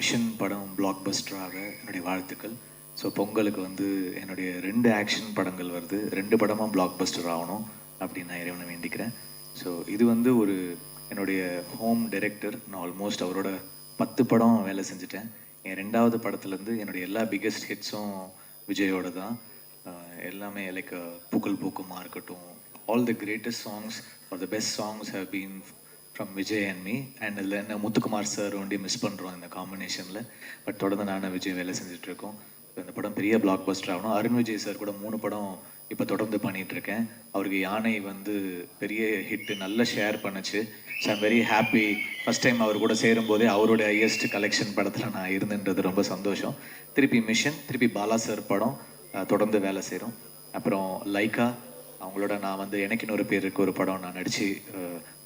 Mission படம் black பஸ்டராக என்னுடைய வாழ்த்துக்கள். ஸோ பொங்கலுக்கு வந்து என்னுடைய 2 ஆக்ஷன் படங்கள் வருது. 2 படமும் பிளாக் பஸ்டர் ஆகணும் அப்படின்னு நான் இறைவனை வேண்டிக்கிறேன். ஸோ இது வந்து ஒரு என்னுடைய ஹோம் டைரக்டர். நான் ஆல்மோஸ்ட் அவரோட 10 படம் வேலை செஞ்சுட்டேன். என் 2வது படத்துலேருந்து என்னுடைய எல்லா பிக்கெஸ்ட் ஹிட்ஸும் விஜயோட தான். எல்லாமே லைக் பூக்கள் பூக்குமா இருக்கட்டும், all the greatest songs are the best songs have been from Vijay and me. And இதில் என்ன முத்துக்குமார் சார் ஒண்டி மிஸ் பண்ணுறோம் இந்த காம்பினேஷனில். பட் தொடர்ந்து நானும் விஜய் வேலை செஞ்சுட்ருக்கோம். இந்த படம் பெரிய பிளாக் பஸ்டர் ஆகணும். அருண் விஜய் சார் கூட 3 படம் இப்போ தொடர்ந்து பண்ணிகிட்ருக்கேன். அவருக்கு யானை வந்து பெரிய ஹிட்டு, நல்ல ஷேர் பண்ணுச்சு. So I'm very happy. First time அவர் கூட சேரும்போதே அவருடைய ஹையஸ்ட் கலெக்ஷன் படத்தில் நான் இருந்துன்றது ரொம்ப சந்தோஷம். திருப்பி மிஷன், திருப்பி பாலா சார் படம் தொடர்ந்து வேலை செய்கிறோம். அப்புறம் லைக்கா அவங்களோட நான் வந்து எனக்கு இன்னொரு பேருக்கு ஒரு படம் நான் நடித்து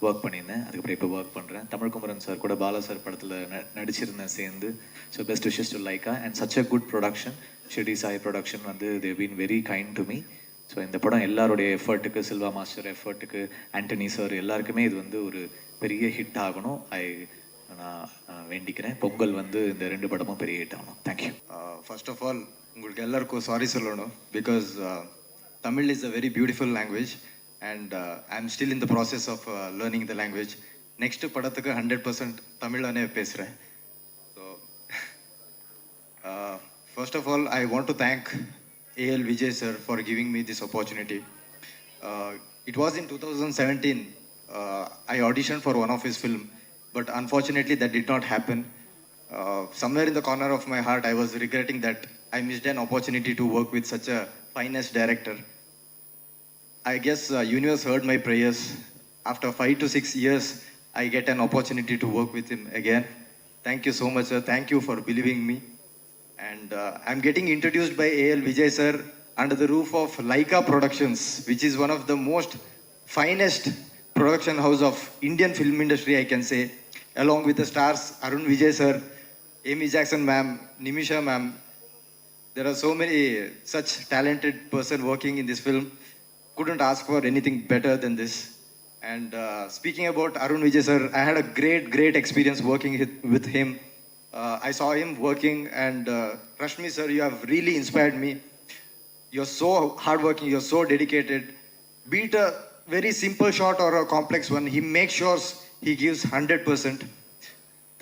ஒர்க் பண்ணியிருந்தேன். அதுக்கப்புறம் இப்போ ஒர்க் பண்ணுறேன். தமிழ் குமரன் சார் கூட பாலா சார் படத்தில் நடிச்சிருந்தேன் சேர்ந்து. So best wishes to Lyca and such a good production. Shirdi Sai production வந்து they been very kind to me. So இந்த படம் எல்லாருடைய எஃபர்ட்டுக்கு, சில்வா மாஸ்டர் எஃபர்ட்டுக்கு, ஆண்டனி சார் எல்லாருக்குமே இது வந்து ஒரு பெரிய ஹிட் ஆகணும். நான் வேண்டிக்கிறேன். பொங்கல் வந்து இந்த 2 படமும் பெரிய ஹிட் ஆகணும். தேங்க்யூ. ஃபர்ஸ்ட் ஆஃப் ஆல் உங்களுக்கு எல்லாருக்கும் சாரி சொல்லணும். Because Tamil is a very beautiful language and I'm still in the process of learning the language. Next படத்துக்கு 100% தமிழ்லனே பேசுகிறேன். So first of all I want to thank A.L. Vijay sir for giving me this opportunity. It was in 2017 I auditioned for one of his film, but unfortunately that did not happen. Somewhere in the corner of my heart I was regretting that I missed an opportunity to work with such a finest director. I guess universe heard my prayers. After 5 to 6 years, I get an opportunity to work with him again. Thank you so much, sir. Thank you for believing me. And I'm getting introduced by A.L. Vijay sir under the roof of Laika Productions, which is one of the most finest production house of Indian film industry, I can say. Along with the stars Arun Vijay sir, Amy Jackson ma'am, Nimisha ma'am. There are so many such talented person working in this film. Couldn't ask for anything better than this. And speaking about Arun Vijay sir, I had a great experience working with him. I saw him working and Rashmi sir, you have really inspired me. You're so hardworking, you're so dedicated. Be it a very simple shot or a complex one, he makes sure he gives 100%.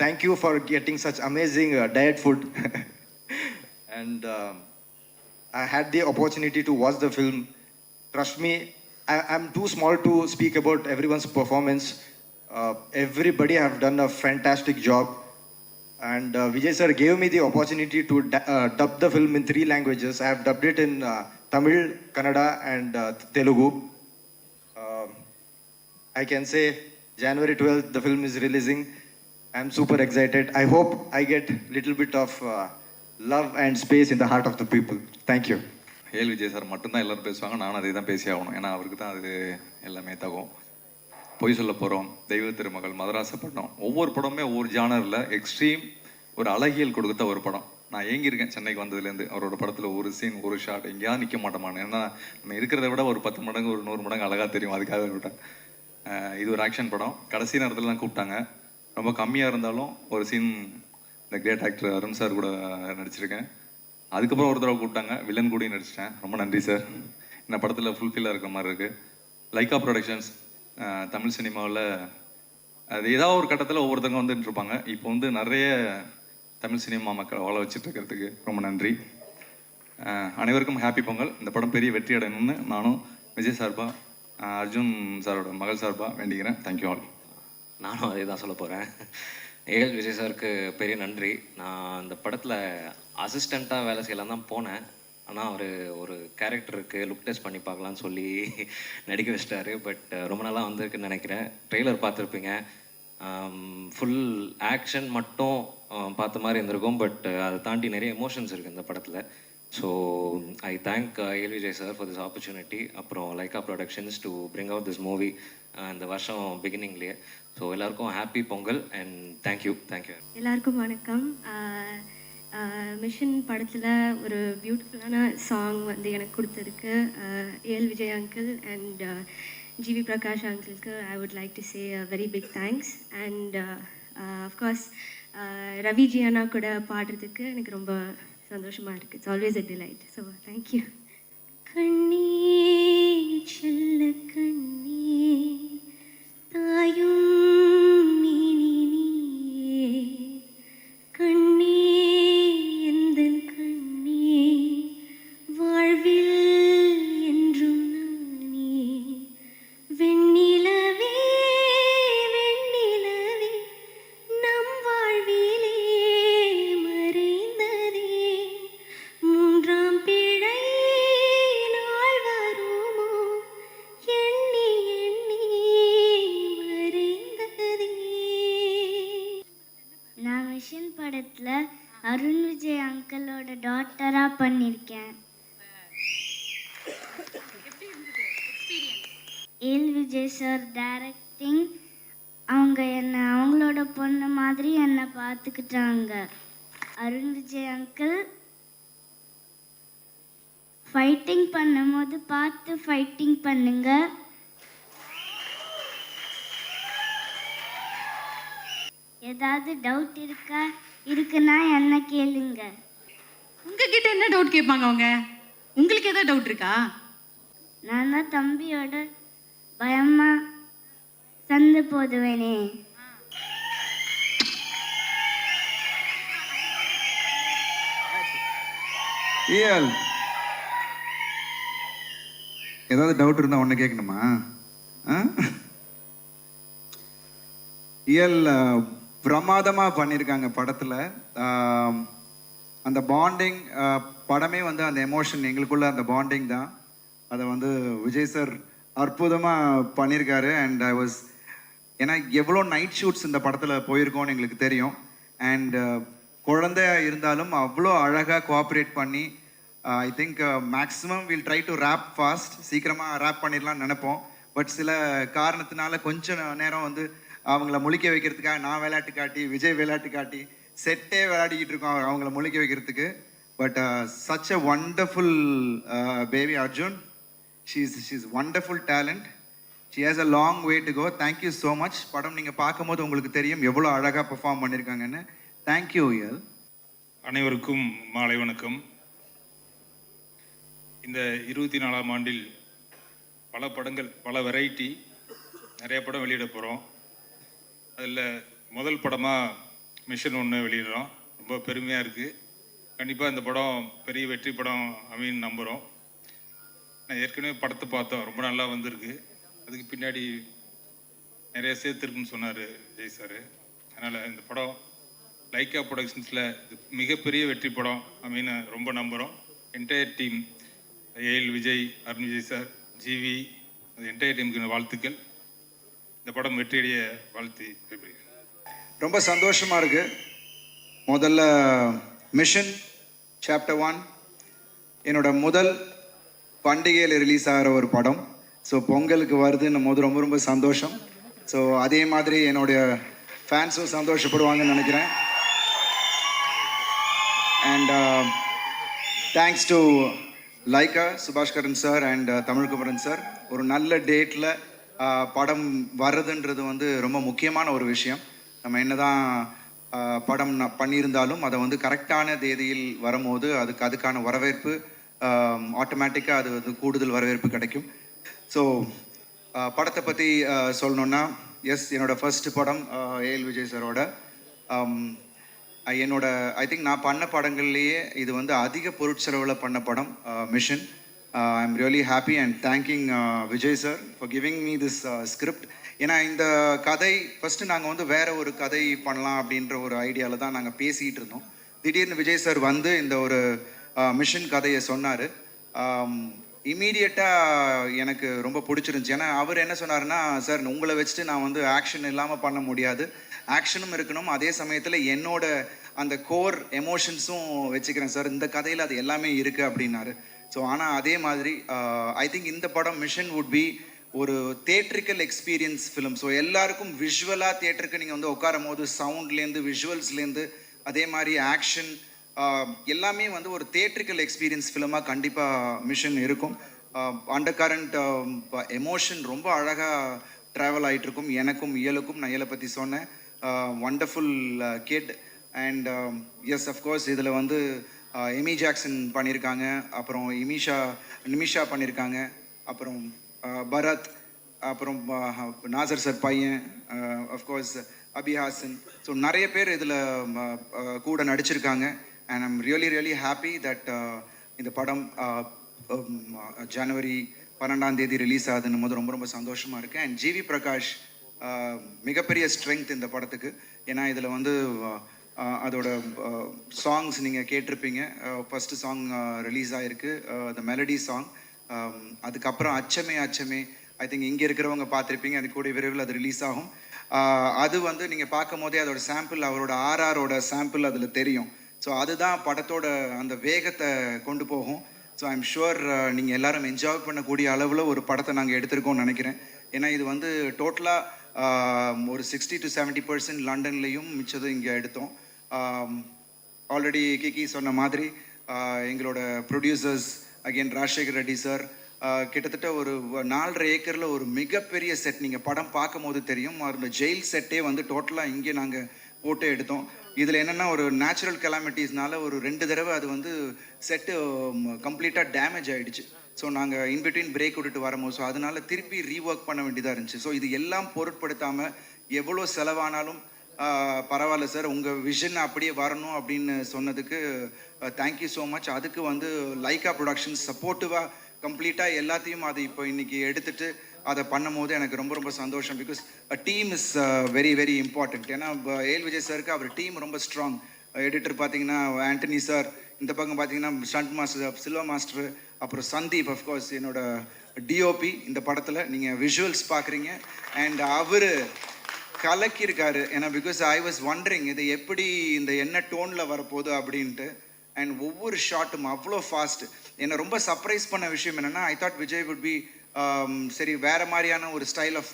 Thank you for getting such amazing diet food. And I had the opportunity to watch the film. Trust me, I'm too small to speak about everyone's performance. Everybody have done a fantastic job. And Vijay sir gave me the opportunity to dub the film in 3 languages. I have dubbed it in Tamil, Kannada and Telugu. I can say January 12th the film is releasing. I'm super excited. I hope I get little bit of love and space in the heart of the people. Thank you. A L Vijay sir மட்டும்தான் எல்லோரும் பேசுவாங்க. நானும் அதே தான் பேசி ஆகணும். ஏன்னா அவருக்கு தான் அது எல்லாமே தகும். பொய் சொல்ல போகிறோம், தெய்வ திருமகள், மதராசப்பட்டினம், ஒவ்வொரு படமே ஒவ்வொரு ஜானரில் எக்ஸ்ட்ரீம் ஒரு அழகியல் கொடுத்த ஒரு படம். நான் ஏங்கியிருக்கேன் சென்னைக்கு வந்ததுலேருந்து. அவரோட படத்தில் ஒரு சீன், ஒரு ஷாட் எங்கேயாவது நிற்க மாட்டோமான்னு. ஏன்னா நம்ம இருக்கிறத விட ஒரு 10 மடங்கு, ஒரு 100 மடங்கு அழகாக தெரியும். அதுக்காக விட்டேன். இது ஒரு ஆக்ஷன் படம். கடைசி நேரத்தில் தான் கூப்பிட்டாங்க. ரொம்ப கம்மியாக இருந்தாலும் ஒரு சீன் இந்த கிரேட் ஆக்டர் அருண் சார் கூட நடிச்சிருக்கேன். அதுக்கப்புறம் ஒரு தடவை கூப்பிட்டாங்க, வில்லன் கூடயும் நடிச்சிட்டேன். ரொம்ப நன்றி சார். இந்த படத்தில் ஃபுல்ஃபில்லாக இருக்கிற மாதிரி இருக்குது. லைக்கா ப்ரொடக்ஷன்ஸ் தமிழ் சினிமாவில் அது ஏதாவது ஒரு கட்டத்தில் ஒவ்வொருத்தவங்க வந்துட்டு இருப்பாங்க. இப்போ வந்து நிறைய தமிழ் சினிமா மக்கள் வாழ வச்சுட்டு இருக்கிறதுக்கு ரொம்ப நன்றி. அனைவருக்கும் ஹாப்பி பொங்கல். இந்த படம் பெரிய வெற்றி அடையணும்னு நானும் விஜய் சார்பா, அர்ஜுன் சாரோட மகள் சார்பா வேண்டிக்கிறேன். Thank you all. நானும் அதே தான் சொல்ல போகிறேன். ஏஎல் விஜய் சாருக்கு பெரிய நன்றி. நான் அந்த படத்தில் அசிஸ்டண்ட்டாக வேலை செய்யலாம் தான் போனேன். ஆனால் அவர் ஒரு கேரக்டருக்கு லுக் டெஸ்ட் பண்ணி பார்க்கலான்னு சொல்லி நடிக்க வச்சிட்டாரு. பட் ரொம்ப நாளாக வந்திருக்குன்னு நினைக்கிறேன். ட்ரெய்லர் பார்த்துருப்பீங்க. ஃபுல் ஆக்ஷன் மட்டும் பார்த்த மாதிரி இருந்திருக்கும். பட் அதை தாண்டி நிறைய எமோஷன்ஸ் இருக்குது இந்த படத்தில். So I thank AL Vijay sir for this opportunity. அப்புறம் Lyca productions to bring out this movie இந்த வருஷம் பிகினிங்லேயே. ஸோ எல்லாருக்கும் ஹாப்பி பொங்கல் அண்ட் தேங்க்யூ. எல்லாருக்கும் வணக்கம். மிஷன் படத்தில் ஒரு பியூட்டிஃபுல்லான சாங் வந்து எனக்கு கொடுத்ததுக்கு AL Vijay uncle and GV Prakash அங்கிளுக்கு I would like to say a very big thanks. And of course Raviji அண்ணா கூட பாடுறதுக்கு எனக்கு ரொம்ப சந்தோஷமாக இருக்குது. It's always a delight. So thank you. கண்ணே செல்ல கண்ணே தாயும் நீனே நீயே கண்ணே எந்தன் கண்ணே வாழ்வில் என்றும் நானே வெண்ணிலவே வெண்ணிலவே நம் வாழ்விலே மறைந்ததே மூன்றாம் பிழை நாள் வருமோ எண்ணி எண்ணி மறைந்ததே. நான் மிஷன் படத்தில் அருண் விஜய் அங்கிளோட டாட்டராக பண்ணியிருக்கேன். ஏல் விஜய் சார் டைரக்டிங், அவங்க என்னை அவங்களோட பொண்ணு மாதிரி என்னை பார்த்துக்கிட்டாங்க. அருண் விஜய் அங்கிள் ஃபைட்டிங் பண்ணும்போது பார்த்து ஃபைட்டிங் பண்ணுங்க. ஏதாவது டவுட் இருக்குன்னா என்ன கேளுங்க. உங்ககிட்ட என்ன டவுட் கேட்பாங்க அவங்க? உங்களுக்கு ஏதாவது டவுட் இருக்கா? நான் தான் தம்பியோட பயமா சண்டை போடுவேனே. ஏல் ஏதாவது டவுட் இருந்தால் ஒன்று கேட்கணுமா? ஏல் பிரமாதமாக பண்ணியிருக்காங்க படத்தில். அந்த பாண்டிங் படமே வந்து அந்த எமோஷன் எங்களுக்குள்ள அந்த பாண்டிங் தான். அதை வந்து விஜய் சார் அற்புதமாக பண்ணியிருக்காரு. அண்ட் ஐ வாஸ், ஏன்னா எவ்வளோ நைட் ஷூட்ஸ் இந்த படத்தில் போயிருக்கோன்னு எங்களுக்கு தெரியும். அண்ட் குழந்தையா இருந்தாலும் அவ்வளோ அழகாக கோஆப்ரேட் பண்ணி, I think maximum will try to wrap fast, சீக்கிரமாக ரேப் பண்ணிடலாம்னு நினைப்போம். பட் சில காரணத்தினால கொஞ்சம் நேரம் வந்து அவங்கள முழிக்க வைக்கிறதுக்காக நான் விளையாட்டு காட்டி, விஜய் விளையாட்டு காட்டி, செட்டே விளையாடிக்கிட்டு இருக்கோம் அவங்கள முழிக்க வைக்கிறதுக்கு. But such a wonderful baby Arjun. She's wonderful talent. She has a long way to go. Thank you so much. படம் நீங்கள் பார்க்கும்போது உங்களுக்கு தெரியும் எவ்வளோ அழகாக பெர்ஃபார்ம் பண்ணியிருக்காங்கன்னு. தேங்க்யூ யல். அனைவருக்கும் மாலை வணக்கம். இந்த 24ஆம் ஆண்டில் பல படங்கள், பல வெரைட்டி, நிறைய படம் வெளியிட போகிறோம். அதில் முதல் படமாக மிஷன் 1 வெளியிடுறோம். ரொம்ப பெருமையாக இருக்குது. கண்டிப்பாக இந்த படம் பெரிய வெற்றி படம் அமைன்னு நம்புகிறோம். நான் ஏற்கனவே படத்தை பார்த்தோம், ரொம்ப நல்லா வந்திருக்கு. அதுக்கு பின்னாடி நிறைய சேர்த்துருக்குன்னு சொன்னார் விஜய் சார். அதனால் இந்த படம் லைக்கா ப்ரொடக்ஷன்ஸில் மிகப்பெரிய வெற்றி படம் அப்படின்னு ரொம்ப நம்புகிறோம். Entire team, A L Vijay, Arun Vijay sir, G V, அந்த என்டையர் டீமுக்கு வாழ்த்துக்கள். இந்த படம் வெற்றியடைய வாழ்த்தி விரும்புகிறேன். ரொம்ப சந்தோஷமாக இருக்குது. முதல்ல மிஷன் சாப்டர் 1 என்னோட முதல் பண்டிகையில் ரிலீஸ் ஆகிற ஒரு படம். ஸோ பொங்கலுக்கு வருதுன்னும் போது ரொம்ப ரொம்ப சந்தோஷம். ஸோ அதே மாதிரி என்னுடைய ஃபேன்ஸும் சந்தோஷப்படுவாங்கன்னு நினைக்கிறேன். And thanks to Lyca, Subaskaran sir and Tamilkumaran sir. ஒரு நல்ல டேட்டில் படம் வர்றதுன்றது வந்து ரொம்ப முக்கியமான ஒரு விஷயம். நம்ம என்னதான் படம் பண்ணியிருந்தாலும் அதை வந்து கரெக்டான தேதியில் வரும்போது அதுக்கான வரவேற்பு ஆட்டோமேட்டிக்காக அது வந்து கூடுதல் வரவேற்பு கிடைக்கும். ஸோ படத்தை பற்றி சொல்லணுன்னா, எஸ், என்னோடய ஃபர்ஸ்ட் படம் ஏஎல் விஜய் சாரோட. என்னோட ஐ திங்க் நான் பண்ண படங்கள்லேயே இது வந்து அதிக பொருட்செலவில் பண்ண படம் mission. I am really happy and thanking Vijay sir for giving me this script. ஏன்னா இந்த கதை ஃபஸ்ட்டு நாங்கள் வந்து வேறு ஒரு கதை பண்ணலாம் அப்படின்ற ஒரு ஐடியாவில் தான் நாங்கள் பேசிகிட்டு இருந்தோம். திடீர்னு விஜய் சார் வந்து இந்த ஒரு மிஷன் கதையை சொன்னார். இமீடியட்டாக எனக்கு ரொம்ப பிடிச்சிருந்துச்சி. ஏன்னா அவர் என்ன சொன்னார்னா, சார் உங்களை வச்சுட்டு நான் வந்து ஆக்ஷன் இல்லாமல் பண்ண முடியாது, ஆக்ஷனும் இருக்கணும், அதே சமயத்தில் என்னோட அந்த கோர் எமோஷன்ஸும் வச்சுக்கிறேன் சார், இந்த கதையில் அது எல்லாமே இருக்குது அப்படின்னாரு. ஸோ ஆனால் அதே மாதிரி ஐ திங்க் இந்த படம் மிஷன் வுட் பி ஒரு தேட்ரிக்கல் எக்ஸ்பீரியன்ஸ் ஃபிலிம். ஸோ எல்லாருக்கும் விஷுவலாக தேட்டருக்கு நீங்கள் வந்து உட்காரும் போது சவுண்ட்லேருந்து விஷுவல்ஸ்லேருந்து அதே மாதிரி ஆக்ஷன் எல்லாமே வந்து ஒரு தேட்ரிக்கல் எக்ஸ்பீரியன்ஸ் ஃபிலிமாக கண்டிப்பாக மிஷன் இருக்கும். அண்டர் கரண்ட் எமோஷன் ரொம்ப அழகாக ட்ராவல் ஆகிட்டுருக்கும். எனக்கும் இயலுக்கும், நான் இயலை பற்றி சொன்னேன், wonderful kid. And yes of course இதில் வந்து எமி ஜாக்சன் பண்ணியிருக்காங்க, அப்புறம் நிமிஷா பண்ணியிருக்காங்க, அப்புறம் பரத், அப்புறம் நாசர் சார் பையன், அஃப்கோர்ஸ் அபிஹாசன். ஸோ நிறைய பேர் இதில் கூட நடிச்சிருக்காங்க. And I'm really happy that இந்த படம் ஜனவரி 12 ரிலீஸ் ஆகுதுன்னும் போது ரொம்ப ரொம்ப சந்தோஷமாக இருக்குது. அண்ட் ஜிவி பிரகாஷ் மிகப்பெரிய ஸ்ட்ரென்த் இந்த படத்துக்கு. ஏன்னா இதில் வந்து அதோட சாங்ஸ் நீங்கள் கேட்டிருப்பீங்க. ஃபஸ்ட்டு சாங் ரிலீஸ் ஆகிருக்கு, த மெலடி சாங். அதுக்கப்புறம் அச்சமே அச்சமே ஐ திங்க் இங்கே இருக்கிறவங்க பார்த்துருப்பீங்க, அது கூட விரைவில் அது ரிலீஸ் ஆகும். அது வந்து நீங்கள் பார்க்கும் போதே அதோட சாம்பிள், அவரோட ஆர்ஆரோட சாம்பிள் அதில் தெரியும். ஸோ அதுதான் படத்தோட அந்த வேகத்தை கொண்டு போகும். ஸோ ஐம் ஷுவர் நீங்கள் எல்லாரும் என்ஜாய் பண்ணக்கூடிய அளவில் ஒரு படத்தை நாங்கள் எடுத்திருக்கோம்னு நினைக்கிறேன். ஏன்னா இது வந்து டோட்டலாக ஒரு 60 to 70% லண்டன்லேயும் மிச்சதும் இங்கே எடுத்தோம். ஆல்ரெடி கிகி சொன்ன மாதிரி எங்களோட producers again Rajasekar Reddy sir கிட்டத்தட்ட ஒரு 4.5 ஏக்கரில் ஒரு மிகப்பெரிய செட், நீங்கள் படம் பார்க்கும் போது தெரியும். அந்த ஜெயில் செட்டே வந்து டோட்டலாக இங்கே நாங்கள் போட்டு எடுத்தோம். இதில் என்னென்னா ஒரு நேச்சுரல் கெலாமிட்டிஸ்னால ஒரு 2 தடவை அது வந்து செட்டு கம்ப்ளீட்டாக டேமேஜ் ஆகிடுச்சு. ஸோ நாங்கள் இன்பிட்வீன் பிரேக் விட்டுட்டு வரும்போது ஸோ அதனால திருப்பி ரீஒர்க் பண்ண வேண்டியதாக இருந்துச்சு. ஸோ இது எல்லாம் பொருட்படுத்தாமல் எவ்வளோ செலவானாலும் பரவாயில்ல சார், உங்கள் விஷன் அப்படியே வரணும் அப்படின்னு சொன்னதுக்கு தேங்க்யூ ஸோ மச். அதுக்கு வந்து லைக்கா ப்ரொடக்ஷன்ஸ் சப்போர்ட்டிவாக கம்ப்ளீட்டாக எல்லாத்தையும் அது இப்போ இன்றைக்கி எடுத்துகிட்டு அதை பண்ணும் போது எனக்கு ரொம்ப ரொம்ப சந்தோஷம். Because team is very important. ஏன்னா ஏஎல் விஜய் சாருக்கு அவர் டீம் ரொம்ப ஸ்ட்ராங். எடிட்டர் பார்த்தீங்கன்னா ஆண்டனி சார், இந்த பக்கம் பார்த்தீங்கன்னா ஸ்டண்ட் மாஸ்டர் சில்வா மாஸ்டர், அப்புறம் சந்தீப், அஃப்கோர்ஸ் என்னோட டிஓபி இந்த படத்தில் நீங்கள் விஷுவல்ஸ் பார்க்குறீங்க. அண்ட் அவர் கலக்கியிருக்காரு. ஏன்னா பிகாஸ் ஐ வாஸ் வண்டரிங் இது எப்படி இந்த என்ன டோனில் வரப்போகுது அப்படின்ட்டு. அண்ட் ஒவ்வொரு ஷாட்டும் அவ்வளோ ஃபாஸ்ட். என்னை ரொம்ப சர்ப்ரைஸ் பண்ண விஷயம் என்னென்னா, I thought Vijay would be சரி வேறு மாதிரியான ஒரு ஸ்டைல் ஆஃப்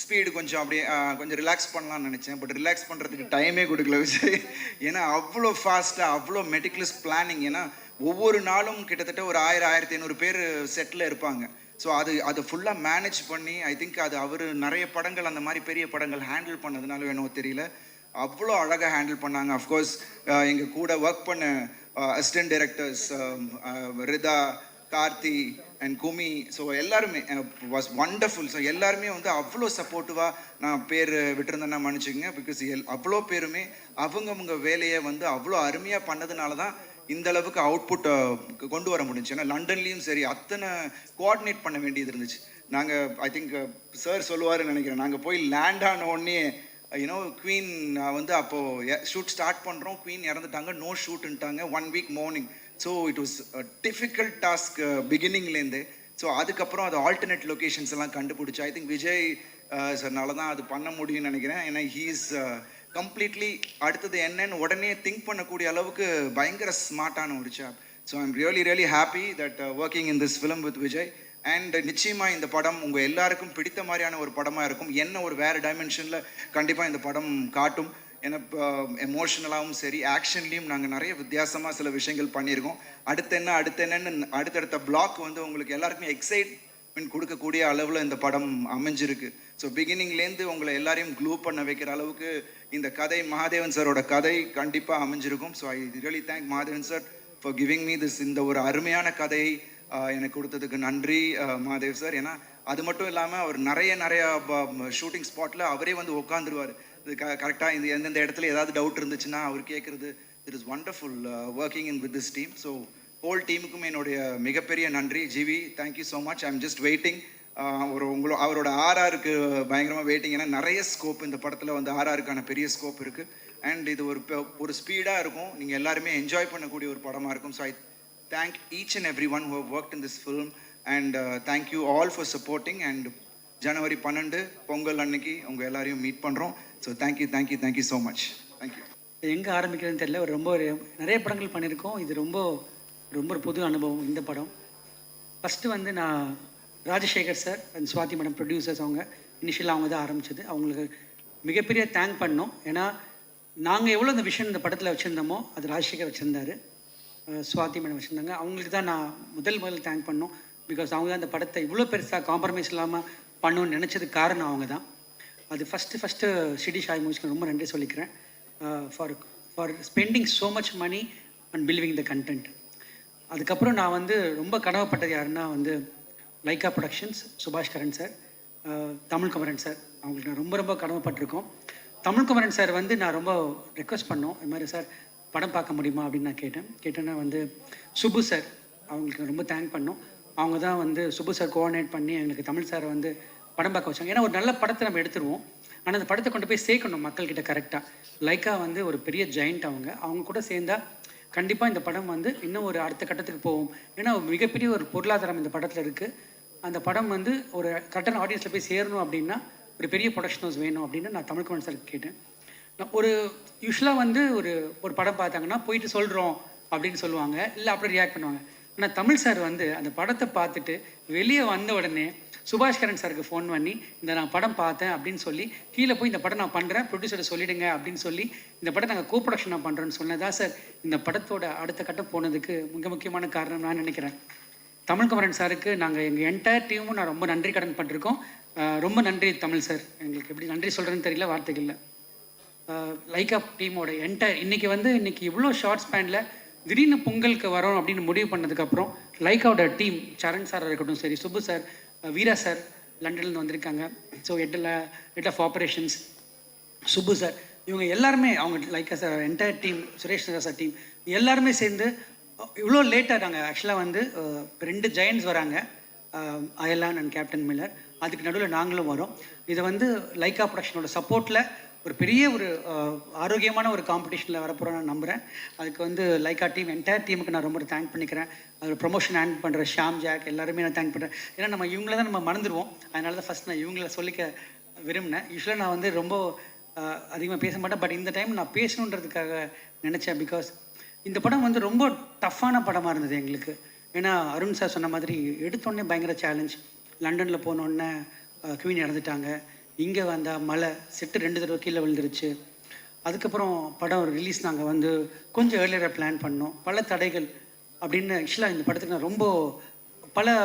ஸ்பீடு கொஞ்சம் அப்படியே கொஞ்சம் ரிலாக்ஸ் பண்ணலாம்னு நினச்சேன். பட் ரிலாக்ஸ் பண்ணுறதுக்கு டைமே கொடுக்கல விஜய். ஏன்னா அவ்வளோ ஃபாஸ்ட்டாக அவ்வளோ மெட்டிகுலஸ் பிளானிங். ஏன்னா ஒவ்வொரு நாளும் கிட்டத்தட்ட ஒரு 1000-1500 பேர் செட்டில் இருப்பாங்க. ஸோ அது ஃபுல்லாக மேனேஜ் பண்ணி ஐ திங்க் அது அவர் நிறைய படங்கள் அந்த மாதிரி பெரிய படங்கள் ஹேண்டில் பண்ணதுனால வேணும் தெரியல, அவ்வளோ அழகாக ஹேண்டில் பண்ணாங்க. அஃப்கோர்ஸ் எங்கள் கூட ஒர்க் பண்ண assistant directors Ritha, Karthi and Kumi, so எல்லாருமே வாஸ் வண்டர்ஃபுல். ஸோ எல்லாருமே வந்து அவ்வளோ சப்போர்ட்டிவாக, நான் பேர் விட்டுருந்தேன்னா மன்னிச்சுக்கங்க, பிகாஸ் அவ்வளோ பேருமே அவங்கவுங்க வேலையை வந்து அவ்வளோ அருமையாக பண்ணதுனால தான் இந்த அளவுக்கு அவுட்புட்டை கொண்டு வர முடிஞ்சு. ஏன்னா லண்டன்லேயும் சரி அத்தனை கோஆர்டினேட் பண்ண வேண்டியது இருந்துச்சு. நாங்கள் ஐ திங்க் சார் சொல்லுவாருன்னு நினைக்கிறேன், நாங்கள் போய் லேண்ட் ஆன உடனே யூனோ குவீன் வந்து அப்போது ஷூட் ஸ்டார்ட் பண்ணுறோம், குவீன் இறந்துட்டாங்க, நோ ஷூட்டுன்ட்டாங்க 1 week morning. So it was difficult task பிகினிங்லேருந்து. ஸோ அதுக்கப்புறம் அது ஆல்டர்னேட் லொக்கேஷன்ஸ் எல்லாம் கண்டுபிடிச்சி ஐ திங்க் விஜய் சார்னால தான் அது பண்ண முடியும்னு நினைக்கிறேன். ஏன்னா ஹீஸ் கம்ப்ளீட்லி அடுத்தது என்னன்னு உடனே திங்க் பண்ணக்கூடிய அளவுக்கு பயங்கர ஸ்மார்ட்டான ஒரு சாப். So I'm really happy that working in this film with Vijay. And நிச்சயமாக இந்த படம் உங்கள் எல்லாருக்கும் பிடித்த மாதிரியான ஒரு படமாக இருக்கும். என்ன ஒரு வேறு டைமென்ஷனில் கண்டிப்பாக இந்த படம் காட்டும். ஏன்னா எமோஷனலாகவும் சரி ஆக்ஷன்லேயும் நாங்கள் நிறைய வித்தியாசமாக சில விஷயங்கள் பண்ணியிருக்கோம். அடுத்தென்னு அடுத்தடுத்த பிளாக் வந்து உங்களுக்கு எல்லாருக்குமே எக்ஸைட்மெண்ட் கொடுக்கக்கூடிய அளவில் இந்த படம் அமைஞ்சிருக்கு. ஸோ பிகினிங்லேருந்து உங்களை எல்லாரையும் க்ளூ பண்ண வைக்கிற அளவுக்கு இந்த கதை மகாதேவன் சாரோட கதை கண்டிப்பாக அமைஞ்சிருக்கும். So I really thank Mahadevan sir for giving me this, இந்த ஒரு அருமையான கதையை எனக்கு கொடுத்ததுக்கு நன்றி மகாதேவ் சார். ஏன்னா அது மட்டும் இல்லாமல் அவர் நிறைய ஷூட்டிங் ஸ்பாட்டில் அவரே வந்து உட்காந்துருவார். இது கரெக்டாக இந்த எந்தெந்த இடத்துல ஏதாவது டவுட் இருந்துச்சுன்னா அவர் கேட்குறது. It is wonderful working in with this team. So whole டீமுக்கும் என்னுடைய மிகப்பெரிய நன்றி. GV thank you so much. I am just waiting. அவரோட ஆர்ஆருக்கு பயங்கரமாக வெயிட்டிங். ஏன்னா நிறைய ஸ்கோப் இந்த படத்தில் வந்து ஆர்ஆருக்கான பெரிய ஸ்கோப் இருக்குது. அண்ட் இது ஒரு ஸ்பீடாக இருக்கும், நீங்கள் எல்லாருமே என்ஜாய் பண்ணக்கூடிய ஒரு படமாக இருக்கும். So I thank each and everyone who have worked in this film and thank you all for supporting. and ஜனவரி 12 பொங்கல் அன்னைக்கு உங்கள் எல்லாரையும் மீட் பண்ணுறோம். So thank you so much. Thank you. எங்கே ஆரம்பிக்கிறதுன்னு தெரியல. ஒரு நிறைய படங்கள் பண்ணியிருக்கோம். இது ரொம்ப ஒரு புது அனுபவம் இந்த படம். ஃபஸ்ட்டு வந்து நான் Rajasekar sir and Swathi madam producers, அவங்க இனிஷியலாக அவங்க தான் ஆரம்பித்தது. அவங்களுக்கு மிகப்பெரிய தேங்க் பண்ணோம். ஏன்னா நாங்கள் எவ்வளோ இந்த விஷயம் இந்த படத்தில் வச்சுருந்தோமோ அது ராஜசேகர் வச்சுருந்தாரு, சுவாதி மேடம் வச்சுருந்தாங்க. அவங்களுக்கு தான் நான் முதல் தேங்க் பண்ணோம். பிகாஸ் அவங்க தான் அந்த படத்தை இவ்வளோ பெருசாக காம்ப்ரமைஸ் இல்லாமல் பண்ணணும்னு நினச்சதுக்கு காரணம் அவங்க தான். அது ஃபஸ்ட்டு ஷிடி ஷாய் மூவிஸ்க்கு ரொம்ப நன்றி சொல்லிக்கிறேன். For for spending so much money and believing the content. அதுக்கப்புறம் நான் வந்து ரொம்ப கடமைப்பட்டது யாருன்னா வந்து லைக்கா ப்ரொடக்ஷன்ஸ், சுபாஷ் கரன் சார், தமிழ் குமரன் சார், அவங்களுக்கு நான் ரொம்ப ரொம்ப கடமைப்பட்டிருக்கோம். தமிழ் குமரன் சார் வந்து நான் ரொம்ப ரெக்வஸ்ட் பண்ணோம், இது மாதிரி சார் படம் பார்க்க முடியுமா அப்படின்னு நான் கேட்டேன்னா வந்து சுபு சார், அவங்களுக்கு நான் ரொம்ப தேங்க் பண்ணோம். அவங்க தான் வந்து சுபு சார் கோஆர்டினேட் பண்ணி எங்களுக்கு தமிழ் சாரை வந்து படம் பார்க்க வச்சாங்க. ஏன்னா ஒரு நல்ல படத்தை நம்ம எடுத்துருவோம், ஆனால் அந்த படத்தை கொண்டு போய் சேர்க்கணும் மக்கள்கிட்ட கரெக்டாக. லைக்கா வந்து ஒரு பெரிய ஜெயிண்ட், அவங்க கூட சேர்ந்தா கண்டிப்பாக இந்த படம் வந்து இன்னும் ஒரு அடுத்த கட்டத்துக்கு போகும். ஏன்னா மிகப்பெரிய ஒரு பொருளாதாரம் இந்த படத்தில் இருக்குது. அந்த படம் வந்து ஒரு கரெக்டான ஆடியன்ஸில் போய் சேரணும் அப்படின்னா ஒரு பெரிய ப்ரொடக்ஷன் ஹவுஸ் வேணும் அப்படின்னு நான் தமிழ் குமரன் சாருக்கு கேட்டேன். ஒரு யூஸ்வலாக வந்து ஒரு படம் பார்த்தாங்கன்னா போயிட்டு சொல்கிறோம் அப்படின்னு சொல்லுவாங்க, இல்லை அப்படி ரியாக்ட் பண்ணுவாங்க. ஆனால் தமிழ் சார் வந்து அந்த படத்தை பார்த்துட்டு வெளியே வந்த உடனே சுபாஷ் கரன் சாருக்கு ஃபோன் பண்ணி இந்த நான் படம் பார்த்தேன் அப்படின்னு சொல்லி கீழே போய் இந்த படம் நான் பண்ணுறேன், ப்ரொடியூசரை சொல்லிடுங்க அப்படின்னு சொல்லி இந்த படம் நாங்கள் கோ ப்ரொடக்ஷன் நான் பண்ணுறேன்னு சொன்னதா சார் இந்த படத்தோட அடுத்த கட்டம் போனதுக்கு மிக முக்கியமான காரணம் நான் நினைக்கிறேன். தமிழ் குமரன் சாருக்கு நாங்கள் எங்கள் என்டையர் டீமும் நான் ரொம்ப நன்றி கடன் பட்டிருக்கோம். ரொம்ப நன்றி தமிழ் சார், எங்களுக்கு எப்படி நன்றி சொல்கிறேன்னு தெரியல, வார்த்தைகள் இல்லை. லைக்கா டீமோட என்டையர் இன்னைக்கு இவ்வளோ ஷார்ட் ஸ்பேனில் திடீர்னு பொங்கலுக்கு வரோம் அப்படின்னு முடிவு பண்ணதுக்கப்புறம் லைக்காவோட டீம், சரண் சாராக இருக்கட்டும் சரி, சுப்பு சார், வீரா சார் லண்டன்லேருந்து வந்திருக்காங்க, so head of operations Subbu sir, இவங்க எல்லாருமே அவங்க Lyca sir entire team, Suresh sir team எல்லாருமே சேர்ந்து இவ்வளோ லேட்டாக நாங்கள் ஆக்சுவலாக வந்து 2 ஜெயண்ட்ஸ் வராங்க, அயலான் அண்ட் கேப்டன் மில்லர், அதுக்கு நடுவில் நாங்களும் வரோம். இதை வந்து லைக்கா ப்ரொடக்ஷனோட சப்போர்ட்டில் ஒரு பெரிய ஒரு ஆரோக்கியமான ஒரு காம்படிஷனில் வரப்போகிறோம் நான் நம்புகிறேன். அதுக்கு வந்து லைக்கா டீம் என்டையர் டீமுக்கு நான் ரொம்ப தேங்க் பண்ணிக்கிறேன். அது ப்ரொமோஷன் ஹேண்ட் பண்ணுற ஷாம் ஜாக் எல்லாருமே நான் தேங்க் பண்ணுறேன். ஏன்னா நம்ம இவங்கள தான் நம்ம மறந்துடுவோம், அதனால தான் ஃபஸ்ட் நான் இவங்கள சொல்லிக்க விரும்பினேன். யூஸ்வலாக நான் வந்து ரொம்ப அதிகமாக பேச மாட்டேன், பட் இந்த டைம் நான் பேசணுன்றதுக்காக நினச்சேன். பிகாஸ் இந்த படம் வந்து ரொம்ப டஃப்பான படமாக இருந்தது எங்களுக்கு. ஏன்னா அருண் சார் சொன்ன மாதிரி எடுத்தோடனே பயங்கர சேலஞ்ச். லண்டனில் போனோடனே குவீன் இறந்துட்டாங்க, இங்கே வந்தால் மழை, செட்டு 2 தடவை கீழே விழுந்துருச்சு. அதுக்கப்புறம் படம் ரிலீஸ் நாங்கள் வந்து கொஞ்சம் ஏர்லியராக பிளான் பண்ணோம், பல தடைகள் அப்படின்னு. ஆக்சுவலாக இந்த படத்துக்கு நான் ரொம்ப பல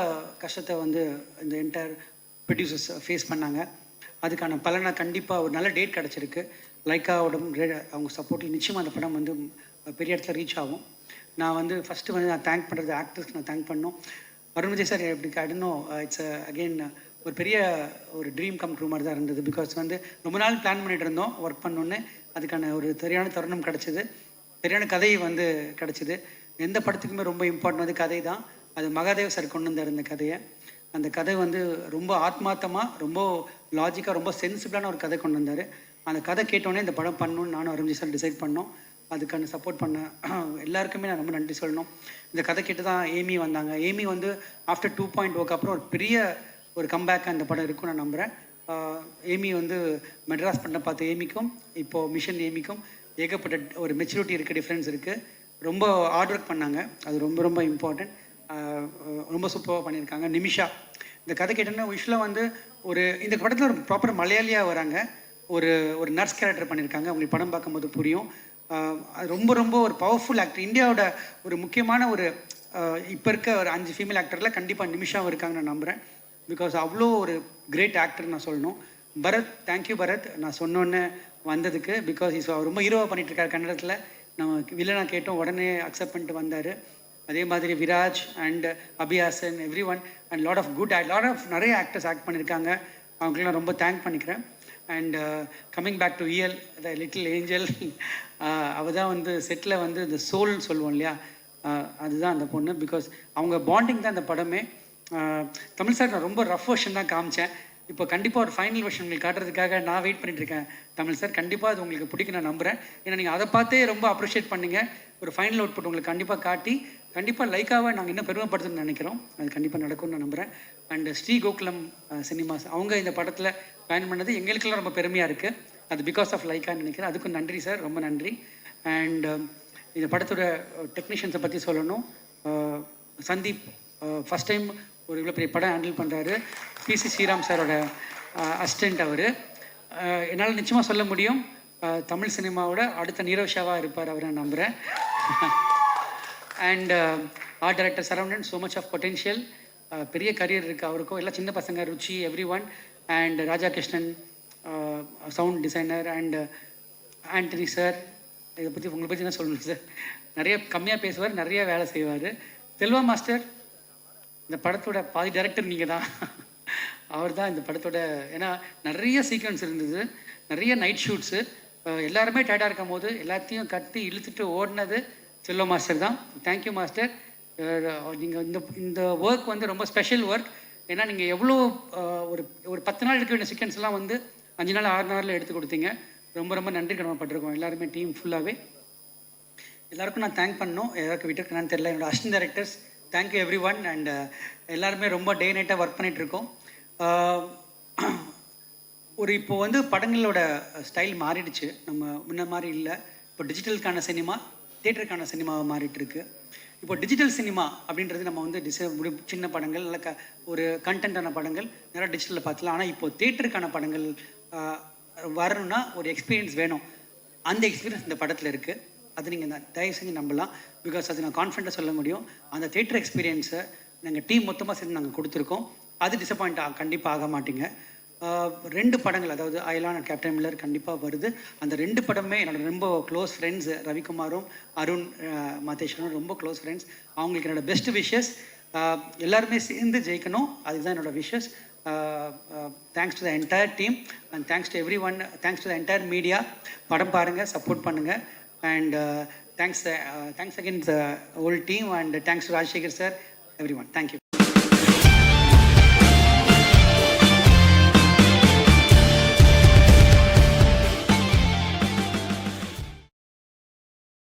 கஷ்டத்தை வந்து இந்த என்டையர் ப்ரொடியூசர்ஸ் ஃபேஸ் பண்ணாங்க. அதுக்கான பலனை கண்டிப்பாக ஒரு நல்ல டேட் கிடச்சிருக்கு. லைக்காவோட அவங்க சப்போர்ட்டில் நிச்சயமாக அந்த படம் வந்து பெரிய இடத்துல ரீச் ஆகும். நான் வந்து ஃபஸ்ட்டு வந்து நான் தேங்க் பண்ணுறது ஆக்டர்ஸ்க்கு நான் தேங்க் பண்ணோம். அருண் விஜய் சார் எப்படி காட்டணும், இட்ஸ் அகெயின் ஒரு பெரிய ஒரு ட்ரீம் கம் ட்ரூ மாதிரி தான் இருந்தது. பிகாஸ் வந்து ரொம்ப நாள் பிளான் பண்ணிகிட்டு இருந்தோம் ஒர்க் பண்ணோன்னு, அதுக்கான ஒரு சரியான தருணம் கிடச்சிது, சரியான கதை வந்து கிடச்சிது. எந்த படத்துக்குமே ரொம்ப இம்பார்ட்டன் வந்து கதை தான். அது மகாதேவ் சார் கொண்டு வந்தார் இந்த கதையை. அந்த கதை வந்து ரொம்ப ஆத்மார்த்தமாக, ரொம்ப லாஜிக்காக, ரொம்ப சென்சிபிளான ஒரு கதை கொண்டு வந்தார். அந்த கதை கேட்டோடனே இந்த படம் பண்ணணும்னு நானும் அருண் விஜய் சார் டிசைட் பண்ணோம். அதுக்கான சப்போர்ட் பண்ண எல்லாருக்குமே நான் ரொம்ப நன்றி சொல்லணும். இந்த கதை கேட்டு தான் ஏமி வந்தாங்க. ஏமி வந்து ஆஃப்டர் 2.0 அப்புறம் ஒரு பெரிய ஒரு கம்பேக்காக அந்த படம் இருக்கும் நான் நம்புகிறேன். ஏமி வந்து மெட்ராஸ் பண்ண பார்த்த ஏமிக்கும் இப்போது மிஷன் ஏமிக்கும் ஏகப்பட்ட ஒரு மெச்சூரிட்டி இருக்குது, டிஃப்ரென்ஸ் இருக்குது. ரொம்ப ஹார்ட் ஒர்க் பண்ணாங்க, அது ரொம்ப ரொம்ப இம்பார்ட்டன்ட். ரொம்ப சூப்பராக பண்ணியிருக்காங்க. நிமிஷா இந்த கதை கேட்டோன்னா யூஸ்வலாக வந்து இந்த படத்தில் ஒரு ப்ராப்பர் மலையாளியாக வராங்க, ஒரு நர்ஸ் கேரக்டர் பண்ணியிருக்காங்க. அவங்களுக்கு படம் பார்க்கும்போது புரியும். ரொம்ப ரொம்ப ஒரு பவர்ஃபுல் ஆக்டர். இந்தியாவோட ஒரு முக்கியமான ஒரு இப்போ இருக்க ஒரு 5 ஃபீமேல் ஆக்டரில் கண்டிப்பாக நிமிஷாவும் இருக்காங்க நான் நம்புகிறேன். பிகாஸ் அவ்வளோ ஒரு கிரேட் ஆக்டர் நான் சொல்லணும். பரத், தேங்க்யூ பரத், நான் சொன்னோன்னே வந்ததுக்கு. பிகாஸ் ரொம்ப ஹீரோவாக பண்ணிகிட்ருக்காரு கன்னடத்தில். நம்ம வில்லனாக கேட்டோம், உடனே அக்செப்ட் பண்ணிட்டு வந்தார். அதே மாதிரி Viraj and Abhiyasan, every one and lot of நிறைய ஆக்டர்ஸ் ஆக்ட் பண்ணியிருக்காங்க. அவங்களுக்குலாம் ரொம்ப தேங்க் பண்ணிக்கிறேன். அண்ட் கம்மிங் பேக் டு இயல், த லிட்டில் ஏஞ்சல், அவள் தான் வந்து செட்டில் வந்து இந்த சோல்னு சொல்லுவோம் இல்லையா, அதுதான் அந்த பொண்ணு. பிகாஸ் அவங்க பாண்டிங் தான் இந்த படமே. தமிழ் சார் நான் ரொம்ப ரஃப் வெர்ஷன் தான் காமிச்சேன். இப்போ கண்டிப்பாக ஒரு ஃபைனல் வெர்ஷன் உங்களுக்கு காட்டுறதுக்காக நான் வெயிட் பண்ணிட்டுருக்கேன். தமிழ் சார் கண்டிப்பாக அது உங்களுக்கு பிடிக்கும் நான் நம்புகிறேன். ஏன்னா நீங்கள் அதை பார்த்தே ரொம்ப அப்ரிஷியேட் பண்ணீங்க. ஒரு ஃபைனல் அவுட்புட் உங்களுக்கு கண்டிப்பாக காட்டி கண்டிப்பாக லைக்காவை நாங்கள் இன்னும் பெருமைப்படுத்தணும்னு நினைக்கிறோம். அது கண்டிப்பாக நடக்கும்னு நான் நம்புகிறேன். அண்ட் ஸ்ரீ கோகுலம் சினிமாஸ் அவங்க இந்த படத்தில் பயன் பண்ணது எங்களுக்கெல்லாம் ரொம்ப பெருமையாக இருக்குது. அது பிகாஸ் ஆஃப் லைக்கான்னு நினைக்கிறேன். அதுக்கும் நன்றி சார், ரொம்ப நன்றி. அண்ட் இந்த படத்தோட டெக்னீஷியன்ஸை பற்றி சொல்லணும். சந்தீப் ஃபஸ்ட் டைம் ஒரு இவ்வளோ பெரிய படம் ஹேண்டில் பண்ணுறாரு. பிசி ஸ்ரீராம் சாரோட அசிஸ்டண்ட் அவர். என்னால் நிச்சயமாக சொல்ல முடியும், தமிழ் சினிமாவோட அடுத்த நீரவ் ஷாவாக இருப்பார் அவர், நான் நம்புகிறேன். And art director Saravanan, so much of potential, பெரிய கரியர் இருக்குது அவருக்கும். எல்லாம் சின்ன பசங்க, Ruchi, every one. And Raja Krishnan, sound designer. And Antony sir, இதை பற்றி உங்களை பற்றி என்ன சொல்லணும் சார், நிறைய கம்மியாக பேசுவார், நிறைய வேலை செய்வார். செல்வா மாஸ்டர், இந்த படத்தோட பாதி டைரக்டர் நீங்கள் தான். அவர் தான் இந்த படத்தோட, ஏன்னா நிறைய சீக்வன்ஸ் இருந்தது, நிறைய நைட் ஷூட்ஸு, எல்லாருமே டயர்டாக இருக்கும் போது எல்லாத்தையும் கட்டி இழுத்துட்டு ஓடினது செல்வா மாஸ்டர் தான். Thank you master. நீங்கள் இந்த ஒர்க் வந்து ரொம்ப ஸ்பெஷல் ஒர்க். ஏன்னா நீங்கள் எவ்வளோ ஒரு ஒரு 10 நாள் எடுக்க வேண்டிய சீக்வன்ஸ்லாம் வந்து 5 நாள் 6 நாளில் எடுத்து கொடுத்தீங்க. ரொம்ப ரொம்ப நன்றி கடமைப்பட்டிருக்கோம் எல்லாருமே, டீம் ஃபுல்லாகவே. எல்லாருக்கும் நான் தேங்க் பண்ணணும், யாருக்கு விட்டுருக்கேன்னு தெரியல. என்னோடய assistant directors, thank you every one. And எல்லாருமே ரொம்ப டே நைட்டாக ஒர்க் பண்ணிகிட்ருக்கோம். ஒரு இப்போ வந்து படங்களோட ஸ்டைல் மாறிடுச்சு, நம்ம முன்ன மாதிரி இல்லை. இப்போ டிஜிட்டலுக்கான சினிமா, தியேட்டருக்கான சினிமாவை மாறிட்டுருக்கு. இப்போ டிஜிட்டல் சினிமா அப்படின்றது நம்ம வந்து சின்ன படங்கள், இல்லை ஒரு கண்டென்ட்டான படங்கள் நிறையா டிஜிட்டலில் பார்த்துலாம். ஆனால் இப்போ தியேட்டருக்கான படங்கள் வரணும்னா ஒரு எக்ஸ்பீரியன்ஸ் வேணும். அந்த எக்ஸ்பீரியன்ஸ் இந்த படத்தில் இருக்குது. அது நீங்கள் தயவு செஞ்சு நம்பலாம். பிகாஸ் அது நான் கான்ஃபிடண்ட்டாக சொல்ல முடியும். அந்த தியேட்டர் எக்ஸ்பீரியன்ஸை நாங்கள் டீம் மொத்தமாக சேர்ந்து நாங்கள் கொடுத்துருக்கோம். அது டிசப்பாயிண்ட் கண்டிப்பாக ஆக மாட்டீங்க. 2 படங்கள், அதாவது அயலான் அண்ட் கேப்டன் மில்லர் கண்டிப்பாக வருது. அந்த 2 படமே என்னோட ரொம்ப க்ளோஸ் ஃப்ரெண்ட்ஸ், ரவிக்குமாரும் அருண் மாதேஸ்வரனும் ரொம்ப க்ளோஸ் ஃப்ரெண்ட்ஸ். அவங்களுக்கு என்னோடய பெஸ்ட் விஷஸ். எல்லாருமே சேர்ந்து ஜெயிக்கணும், அதுதான் என்னோடய wishes. Thanks to the entire team and thanks to everyone. Thanks to the entire media. படம் பாருங்கள், சப்போர்ட் பண்ணுங்கள். And thanks again the whole team. And thanks to Rajasekar sir, everyone. Thank you.